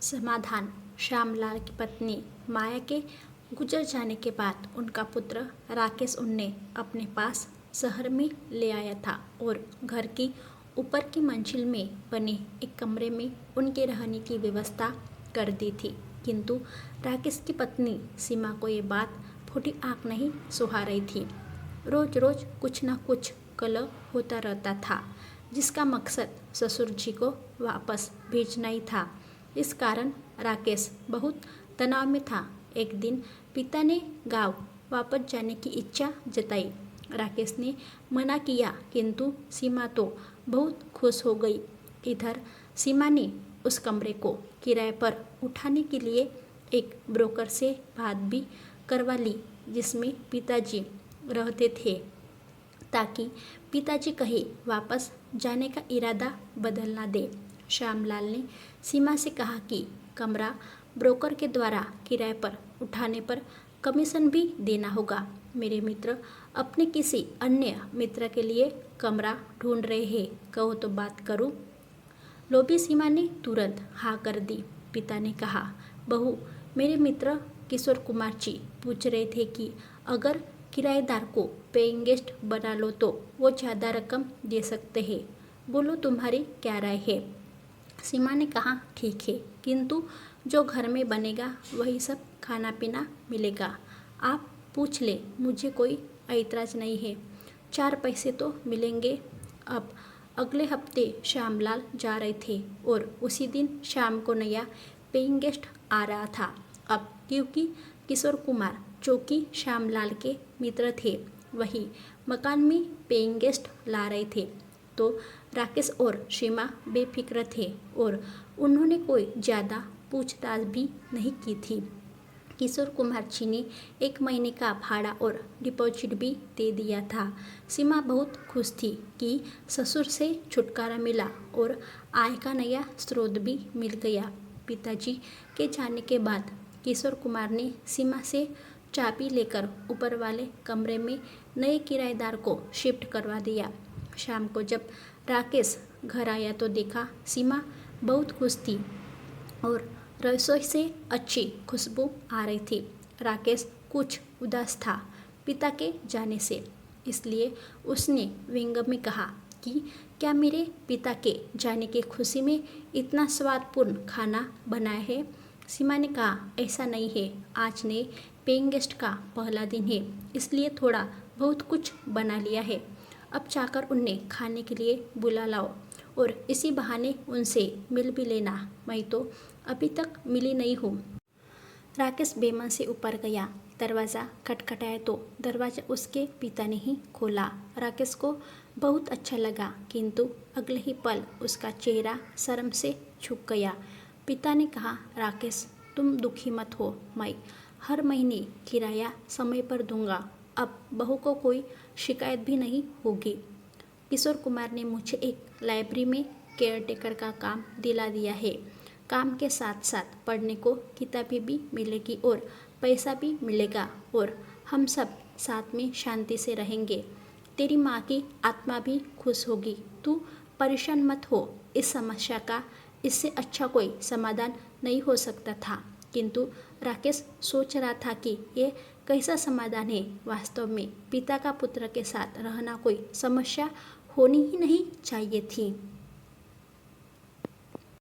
समाधान। श्यामलाल की पत्नी माया के गुजर जाने के बाद उनका पुत्र राकेश उन्हें अपने पास शहर में ले आया था और घर की ऊपर की मंजिल में बने एक कमरे में उनके रहने की व्यवस्था कर दी थी। किंतु राकेश की पत्नी सीमा को ये बात फूटी आंख नहीं सुहा रही थी। रोज रोज कुछ न कुछ कलह होता रहता था, जिसका मकसद ससुर जी को वापस भेजना ही था। इस कारण राकेश बहुत तनाव में था। एक दिन पिता ने गांव वापस जाने की इच्छा जताई। राकेश ने मना किया, किंतु सीमा तो बहुत खुश हो गई। इधर सीमा ने उस कमरे को किराए पर उठाने के लिए एक ब्रोकर से बात भी करवा ली, जिसमें पिताजी रहते थे, ताकि पिताजी कहीं वापस जाने का इरादा बदल ना दे। श्यामलाल ने सीमा से कहा कि कमरा ब्रोकर के द्वारा किराए पर उठाने पर कमीशन भी देना होगा। मेरे मित्र अपने किसी अन्य मित्र के लिए कमरा ढूंढ रहे हैं, कहो तो बात करूं? लोभी सीमा ने तुरंत हाँ कर दी। पिता ने कहा, बहू, मेरे मित्र किशोर कुमार जी पूछ रहे थे कि अगर किराएदार को पेइंग गेस्ट बना लो तो वो ज़्यादा रकम दे सकते हैं। बोलो, तुम्हारी क्या राय है? सीमा ने कहा, ठीक है, किंतु जो घर में बनेगा वही सब खाना पीना मिलेगा। आप पूछ ले, मुझे कोई ऐतराज़ नहीं है। 4 पैसे तो मिलेंगे। अब अगले हफ्ते श्यामलाल जा रहे थे और उसी दिन शाम को नया पेइंग गेस्ट आ रहा था। अब क्योंकि किशोर कुमार जो कि श्यामलाल के मित्र थे, वही मकान में पेइंग गेस्ट ला रहे थे, तो राकेश और सीमा बेफिक्र थे और उन्होंने कोई ज़्यादा पूछताछ भी नहीं की थी। किशोर कुमार जी ने 1 महीने का भाड़ा और डिपॉजिट भी दे दिया था। सीमा बहुत खुश थी कि ससुर से छुटकारा मिला और आय का नया स्रोत भी मिल गया। पिताजी के जाने के बाद किशोर कुमार ने सीमा से चाबी लेकर ऊपर वाले कमरे में नए किराएदार को शिफ्ट करवा दिया। शाम को जब राकेश घर आया तो देखा सीमा बहुत खुश थी और रसोई से अच्छी खुशबू आ रही थी। राकेश कुछ उदास था पिता के जाने से, इसलिए उसने व्यंग में कहा कि क्या मेरे पिता के जाने की खुशी में इतना स्वादपूर्ण खाना बनाया है? सीमा ने कहा, ऐसा नहीं है, आज ने पेइंग गेस्ट का पहला दिन है, इसलिए थोड़ा बहुत कुछ बना लिया है। अब जाकर उन्हें खाने के लिए बुला लाओ और इसी बहाने उनसे मिल भी लेना। मैं तो अभी तक मिली नहीं हूँ। राकेश बेमन से ऊपर गया। दरवाज़ा खटखटाया तो दरवाज़ा उसके पिता ने ही खोला। राकेश को बहुत अच्छा लगा, किंतु अगले ही पल उसका चेहरा शर्म से झुक गया। पिता ने कहा, राकेश, तुम दुखी मत हो, मैं हर महीने किराया समय पर दूंगा। अब बहू को कोई शिकायत भी नहीं होगी। किशोर कुमार ने मुझे एक लाइब्रेरी में केयरटेकर का काम दिला दिया है। काम के साथ साथ पढ़ने को किताबें भी मिलेगी और पैसा भी मिलेगा और हम सब साथ में शांति से रहेंगे। तेरी माँ की आत्मा भी खुश होगी। तू परेशान मत हो। इस समस्या का इससे अच्छा कोई समाधान नहीं हो सकता था। किंतु राकेश सोच रहा था कि ये कैसा समाधान है। वास्तव में पिता का पुत्र के साथ रहना कोई समस्या होनी ही नहीं चाहिए थी।